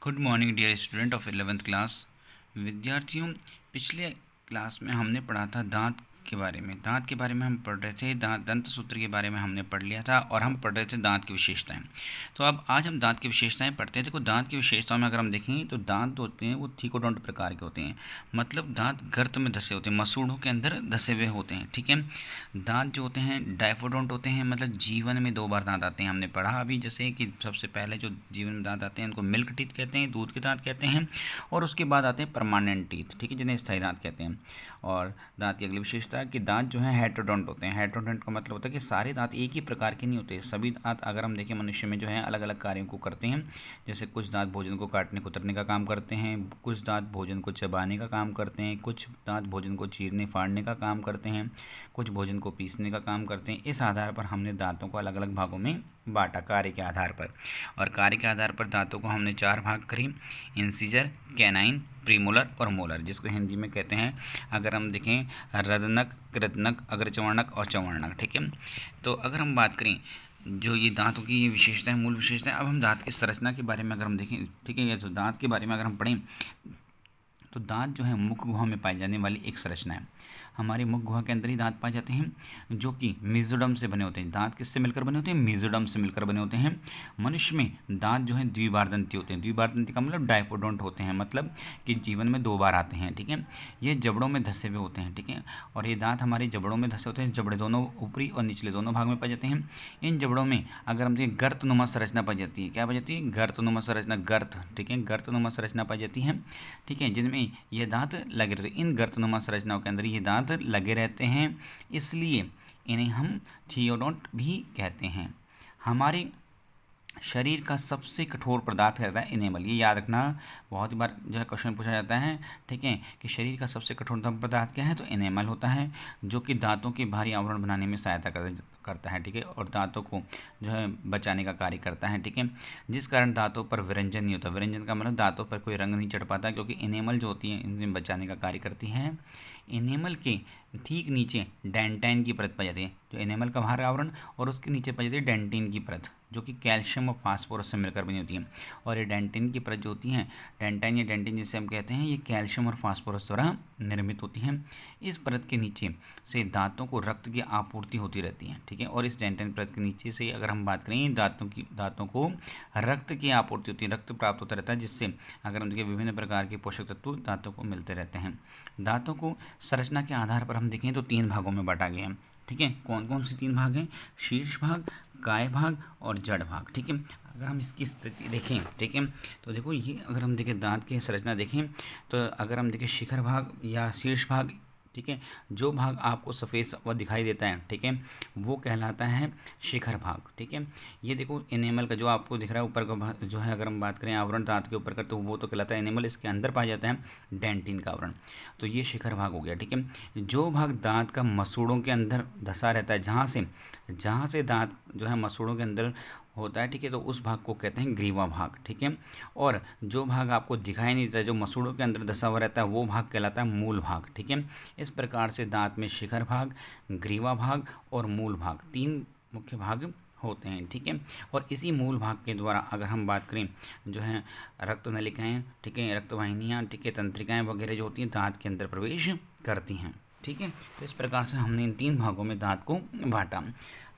Good morning dear student of 11th class. विद्यार्थियों, पिछले class में हमने पढ़ा था दांत के बारे में। दांत के बारे में हम पढ़ रहे थे, दंत सूत्र के बारे में हमने पढ़ लिया था और हम पढ़ रहे थे दांत की विशेषताएं। तो अब आज हम दांत की विशेषताएं पढ़ते हैं। देखो, दांत की विशेषताओं में अगर हम देखें तो दांत होते हैं वो थीकोडोंट प्रकार के होते हैं, मतलब दांत गर्त में धसे होते हैं, मसूड़ों के अंदर धसे हुए होते हैं। ठीक है। दांत जो होते हैं डायफोडोंट होते हैं, मतलब जीवन में 2 बार दांत आते हैं। हमने पढ़ा अभी जैसे कि सबसे पहले जो जीवन में दांत आते हैं उनको मिल्क टीथ कहते हैं, दूध के दांत कहते हैं, और उसके बाद आते हैं परमानेंट टीथ, ठीक है, जिन्हें स्थायी दांत कहते हैं। और दांत की अगली विशेषता है कि दांत जो है हेटेरोडोंट होते हैं। हेटेरोडोंट का मतलब होता है कि सारे दांत एक ही प्रकार के नहीं होते। सभी दांत अगर हम देखें मनुष्य में जो है अलग अलग कार्यों को करते हैं। जैसे कुछ दांत भोजन को काटने कुतरने का काम करते हैं, कुछ दांत भोजन को चबाने का काम करते हैं, कुछ दांत भोजन को चीरने फाड़ने का काम करते हैं, कुछ भोजन को पीसने का काम करते हैं। इस आधार पर हमने दांतों को अलग अलग भागों में बांटा कार्य के आधार पर। और कार्य के आधार पर दांतों को हमने 4 भाग करी: इंसीजर, कैनाइन, प्रीमोलर और मोलर, जिसको हिंदी में कहते हैं अगर हम देखें रदनक, कृदनक, अग्रचवर्णक और चवर्णक। ठीक है। तो अगर हम बात करें जो ये दांतों की ये विशेषता है, मूल विशेषता है, अब हम दांत की संरचना के बारे में अगर हम देखें, ठीक है, या तो दांत के बारे में अगर हम पढ़ें तो दांत जो है मुख गुहा में पाई जाने वाली एक संरचना है। हमारी मुख गुहा के अंदर ही दांत पाए जाते हैं जो कि मेसोडर्म से बने होते हैं। दांत किससे मिलकर बने होते हैं? मेसोडर्म से मिलकर बने होते हैं। मनुष्य में दांत जो है द्विबारदंती होते हैं। द्विबारदंती का मतलब डायफोडोंट होते हैं, मतलब कि जीवन में 2 बार आते हैं। ठीक है। ये जबड़ों में धसे हुए होते हैं। ठीक है। और ये दांत हमारे जबड़ों में धसे होते हैं। जबड़े दोनों ऊपरी और निचले दोनों भाग में पाए जाते हैं। इन जबड़ों में अगर हम देखें गर्तनुमा संरचना पाई जाती है। क्या पाई जाती है? गर्तनुमा संरचना, गर्त। ठीक है, गर्तनुमा संरचना पाई जाती है। ठीक है, जिनमें ये दांत लगे रहते हैं। इन गर्तनुमा संरचनाओं के अंदर ये दांत लगे रहते हैं, इसलिए इन्हें हम थियोडोंट भी कहते हैं। हमारे शरीर का सबसे कठोर पदार्थ रहता है इनेमल। ये याद रखना, बहुत ही बार जो है क्वेश्चन पूछा जाता है, ठीक है, कि शरीर का सबसे कठोरतम पदार्थ क्या है, तो इनेमल होता है, जो कि दांतों के भारी आवरण बनाने में सहायता करता है। ठीक है। और दांतों को जो है बचाने का कार्य करता है। ठीक है। जिस कारण दांतों पर विरंजन नहीं होता। विरंजन का मतलब दांतों पर कोई रंग नहीं चढ़ पाता, क्योंकि इनेमल जो होती है इनसे बचाने का कार्य करती है। इनेमल के ठीक नीचे डेंटाइन की परत पाई जाती है, जो इनेमल का बाहर आवरण, और उसके नीचे पाई जाती है डेंटिन की परत, जो कि कैल्शियम और फास्फोरस से मिलकर बनी होती है। और ये डेंटिन की परत जो होती है, डेंटाइन या डेंटिन जिसे हम कहते हैं, ये कैल्शियम और फास्फोरस द्वारा निर्मित होती हैं। इस परत के नीचे से दांतों को रक्त की आपूर्ति होती रहती है। ठीक है। और इस डेंटाइन परत के नीचे से अगर हम बात करें दांतों को रक्त की आपूर्ति होती है, रक्त प्राप्त होता रहता है, जिससे अगर हम देखें विभिन्न प्रकार के पोषक तत्व दांतों को मिलते रहते हैं। दांतों को संरचना के आधार पर हम देखें तो 3 भागों में बांटा गया है। ठीक है। कौन कौन से 3 भाग हैं? शीर्ष भाग, काय भाग और जड़ भाग। ठीक है। अगर हम इसकी स्थिति देखें, ठीक है, तो देखो ये अगर हम देखें दांत की संरचना देखें तो अगर हम देखें शिखर भाग या शीर्ष भाग, ठीक है, जो भाग आपको सफ़ेद व दिखाई देता है, ठीक है, वो कहलाता है शिखर भाग। ठीक है। ये देखो एनिमल का जो आपको दिख रहा है ऊपर का भाग जो है, अगर हम बात करें आवरण दांत के ऊपर का, तो वो तो कहलाता है एनिमल। इसके अंदर पाया जाता है डेंटिन का आवरण, तो ये शिखर भाग हो गया। ठीक है। जो भाग दांत का मसूड़ों के अंदर धसा रहता है, जहाँ से दांत जो है मसूड़ों के अंदर होता है, ठीक है, तो उस भाग को कहते हैं ग्रीवा भाग। ठीक है। और जो भाग आपको दिखाई नहीं देता, जो मसूड़ों के अंदर धसा हुआ रहता है, वो भाग कहलाता है मूल भाग। ठीक है। इस प्रकार से दांत में शिखर भाग, ग्रीवा भाग और मूल भाग 3 मुख्य भाग होते हैं। ठीक है। और इसी मूल भाग के द्वारा अगर हम बात करें जो है रक्त नलिकाएँ, ठीक है, रक्तवाहिनियाँ, ठीक है, तंत्रिकाएँ वगैरह जो होती हैं दांत के अंदर प्रवेश करती हैं। ठीक है। तो इस प्रकार से हमने इन 3 भागों में दांत को बांटा।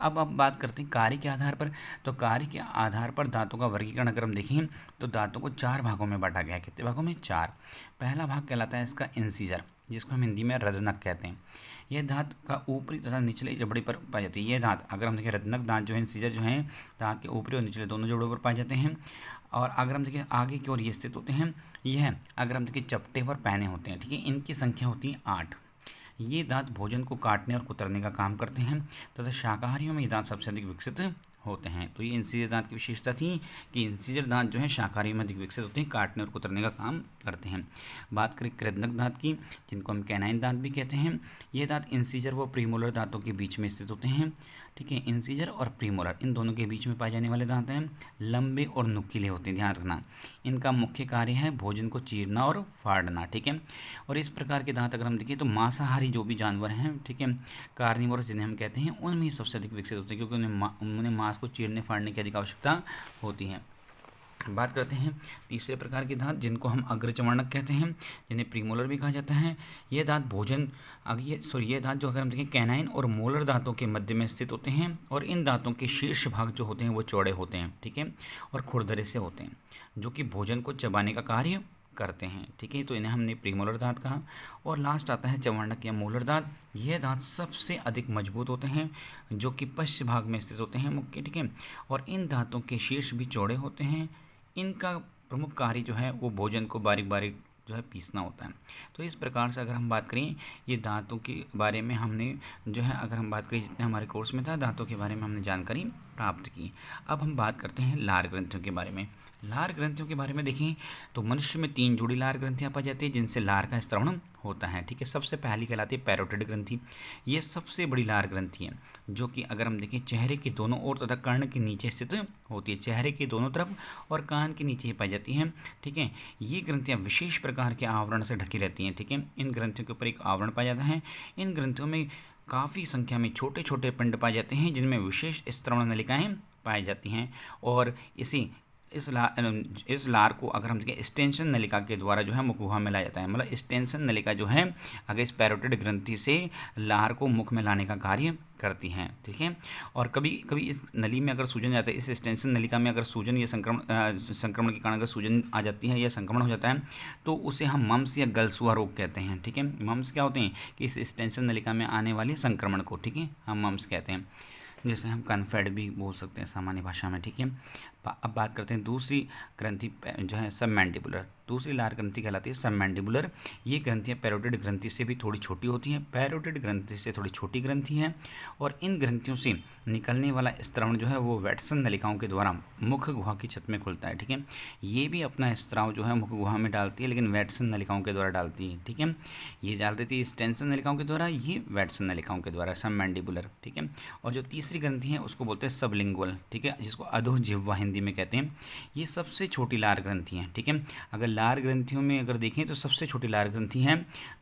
अब बात करते हैं कार्य के आधार पर। तो कार्य के आधार पर दांतों का वर्गीकरण अगर हम देखें तो दांतों को 4 भागों में बांटा गया है। कितने भागों में? 4। पहला भाग कहलाता है इसका इंसीजर, जिसको हम हिंदी में रदनक कहते हैं। यह दांत का ऊपरी तथा निचले जबड़े पर पाई जाती है। यह दांत अगर हम देखें रदनक दांत जो है, इंसीजर जो है, दांत के ऊपरी और निचले दोनों जबड़ों पर पाए जाते हैं। और अगर हम देखें आगे की ओर ये स्थित होते हैं। यह अगर हम देखें चपटे पर पैने होते हैं। ठीक है। इनकी संख्या होती है 8। ये दांत भोजन को काटने और कुतरने का काम करते हैं तथा शाकाहारियों में ये दांत सबसे अधिक विकसित होते हैं। तो ये इंसीजर दांत की विशेषता थी कि इंसीजर दांत जो है शाकाहारी में अधिक विकसित होते हैं, काटने और कुतरने का काम करते हैं। बात करें कृदनक दांत की, जिनको हम कैनाइन दांत भी कहते हैं, ये दांत इंसीजर व प्रीमोलर दांतों के बीच में स्थित होते हैं। ठीक है। इंसीजर और प्रीमोलर इन दोनों के बीच में पाए जाने वाले दांत हैं, लंबे और नुकीले होते हैं, ध्यान रखना। इनका मुख्य कार्य है भोजन को चीरना और फाड़ना। ठीक है। और इस प्रकार के दांत अगर हम देखें तो मांसाहारी जो भी जानवर हैं, ठीक है, कार्निवोरस जिन्हें हम कहते हैं, उनमें सबसे अधिक विकसित होते हैं, क्योंकि उन्हें मांस को चीरने फाड़ने की अधिक आवश्यकता होती है। बात करते हैं तीसरे प्रकार के दांत जिनको हम अग्रचवर्णक कहते हैं, जिन्हें प्रीमोलर भी कहा जाता है। ये दांत भोजन ये दांत जो अगर हम देखें कैनाइन और मोलर दांतों के मध्य में स्थित होते हैं, और इन दांतों के शीर्ष भाग जो होते हैं वो चौड़े होते हैं, ठीक है, और खुरदरे से होते हैं, जो कि भोजन को चबाने का कार्य करते हैं, ठीक है। तो इन्हें हमने प्रीमोलर दांत कहा। और लास्ट आता है चवर्णक या मोलर दांत। ये दांत सबसे अधिक मजबूत होते हैं, जो कि पश्च भाग में स्थित होते हैं मुख्य, ठीक है, और इन दांतों के शीर्ष भी चौड़े होते हैं। इनका प्रमुख कार्य जो है वो भोजन को बारीक बारीक जो है पीसना होता है। तो इस प्रकार से अगर हम बात करें ये दांतों के बारे में हमने जो है अगर हम बात करें जितने हमारे कोर्स में था दांतों के बारे में हमने जानकारी प्राप्त की। अब हम बात करते हैं लार ग्रंथियों के बारे में। लार ग्रंथियों के बारे में देखें तो मनुष्य में 3 जोड़ी लार ग्रंथियाँ पाई जाती है जिनसे लार का स्त्रवण होता है, ठीक है। सबसे पहली कहलाती है पैरोटिड ग्रंथि। ये सबसे बड़ी लार ग्रंथि है, जो कि अगर हम देखें चेहरे के दोनों ओर तथा कर्ण के नीचे स्थित होती है, चेहरे के दोनों तरफ और कान के नीचे पाई जाती हैं, ठीक है। ये ग्रंथियाँ विशेष प्रकार के आवरण से ढकी रहती हैं, ठीक है। इन ग्रंथियों के ऊपर एक आवरण पाया जाता है। इन ग्रंथियों में काफ़ी संख्या में छोटे छोटे पिंड पाए जाते हैं जिनमें विशेष स्त्रवण नलिकाएँ पाई जाती हैं, और इस लार को अगर हम देखें स्टेंशन नलिका के द्वारा जो है मुख गुहा में लाया जाता है। मतलब स्टेंशन नलिका जो है अगर इस पैरोटिड ग्रंथि से लार को मुख में लाने का कार्य करती हैं, ठीक है। और कभी कभी इस नली में अगर सूजन जाता है, इस स्टेंशन नलिका में अगर सूजन या संक्रमण के कारण अगर सूजन आ जाती है या संक्रमण हो जाता है तो उसे हम मम्स या गलसुआ रोग कहते हैं, ठीक है। मम्स क्या होते हैं कि इस स्टेंशन नलिका में आने वाले संक्रमण को, ठीक है, हम मम्स कहते हैं, जैसे हम कन्फेड भी बोल सकते हैं सामान्य भाषा में, ठीक है। अब बात करते हैं दूसरी ग्रंथि जो है सबमैंडिबुलर। दूसरी लार ग्रंथि कहलाती है सबमैंडिबुलर। ये ग्रंथियाँ पैरोटिड ग्रंथि से भी थोड़ी छोटी होती हैं, पैरोटिड ग्रंथि से थोड़ी छोटी ग्रंथि हैं, और इन ग्रंथियों से निकलने वाला स्त्राव जो है वो वैटसन नलिकाओं के द्वारा मुख गुहा की छत में खुलता है, ठीक है। ये भी अपना स्त्राव जो है मुख गुहा में डालती है, लेकिन वैटसन नलिकाओं के द्वारा डालती है, ठीक है। ये डाल देती है स्टेंसन नलिकाओं के द्वारा, ये वैटसन नलिकाओं के द्वारा, सबमैंडिबुलर, ठीक है। और जो तीसरी ग्रंथि है उसको बोलते हैं सबलिंगुअल, ठीक है, जिसको अधोजिह्वा हिंदी में कहते हैं। ये सबसे छोटी लार ग्रंथि हैं, ठीक है। अगर लार ग्रंथियों में अगर देखें तो सबसे छोटी लार ग्रंथि हैं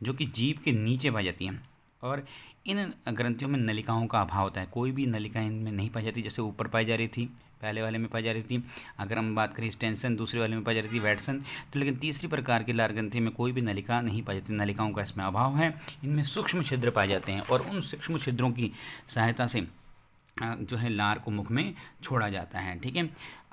जो कि जीभ के नीचे पाई जाती हैं, और इन ग्रंथियों में नलिकाओं का अभाव होता है। कोई भी नलिका इनमें नहीं पाई जाती, जैसे ऊपर पाई जा रही थी, पहले वाले में पाई जा रही थी। अगर हम बात करें स्टेंसन, दूसरे वाले में पाई जा रही थी वैटसन, तो लेकिन तीसरी प्रकार की लार ग्रंथि में कोई भी नलिका नहीं पाई जाती, नलिकाओं का इसमें अभाव है। इनमें सूक्ष्म छिद्र पाए जाते हैं, और उन सूक्ष्म छिद्रों की सहायता से जो है लार को मुख में छोड़ा जाता है, ठीक है।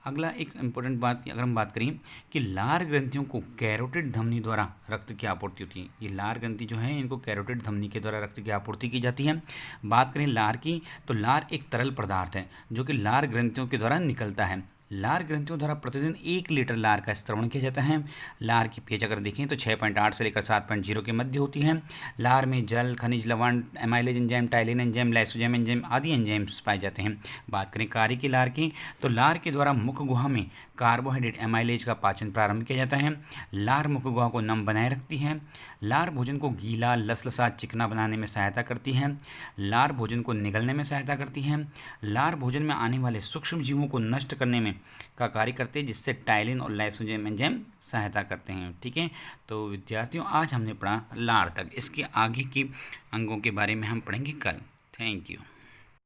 अगला एक इम्पोर्टेंट बात अगर हम बात करें कि लार ग्रंथियों को कैरोटिड धमनी द्वारा रक्त की आपूर्ति होती है। ये लार ग्रंथि जो है इनको कैरोटिड धमनी के द्वारा रक्त की आपूर्ति की जाती है। बात करें लार की तो लार एक तरल पदार्थ है जो कि लार ग्रंथियों के द्वारा निकलता है। लार ग्रंथियों द्वारा प्रतिदिन 1 लीटर लार का स्त्रवण किया जाता है। लार की पीएच अगर देखें तो 6.8 से लेकर 7.0 के मध्य होती है। लार में जल, खनिज लवण, amylase enzyme, ptyalin enzyme, lysozyme enzyme आदि एंजाइम्स पाए जाते हैं। बात करें कार्य की लार की तो लार के द्वारा मुख गुहा में कार्बोहाइड्रेट एमाइलेज का पाचन प्रारंभ किया जाता है। लार मुख गुहा को नम बनाए रखती है। लार भोजन को गीला, लसलसा, चिकना बनाने में सहायता करती है। लार भोजन को निगलने में सहायता करती है। लार भोजन में आने वाले सूक्ष्म जीवों को नष्ट करने में का कार्य करते हैं, जिससे टाइलिन और लाइसोजाइम एंजाइम सहायता करते हैं, ठीक है। तो विद्यार्थियों आज हमने पढ़ा लार तक। इसके आगे के अंगों के बारे में हम पढ़ेंगे कल। Thank you.